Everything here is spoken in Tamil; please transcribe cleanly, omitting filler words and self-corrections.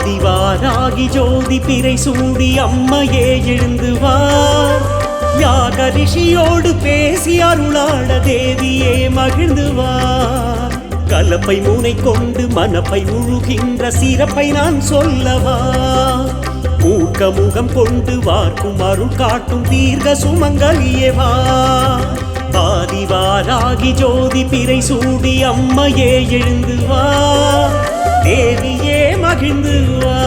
ஆதிவாராகி ஜோதி பிறை சூடி அம்மையே எழுந்து வா. யாக ரிஷியோடு பேசி அருளாட தேவியே மகிழ்ந்து வா. கலப்பை மூனை கொண்டு மனப்பை முழுகின்ற சிறப்பை நான் சொல்லவா. மூக்க முகம் கொண்டு வார்க்கும் அருள் காட்டும் தீர்க்க சுமங்கலியே வா. ஆதிவாராகி ஜோதி பிறை சூடி அம்மையே எழுந்து வா. தேவியே மகிழ்ந்து வா.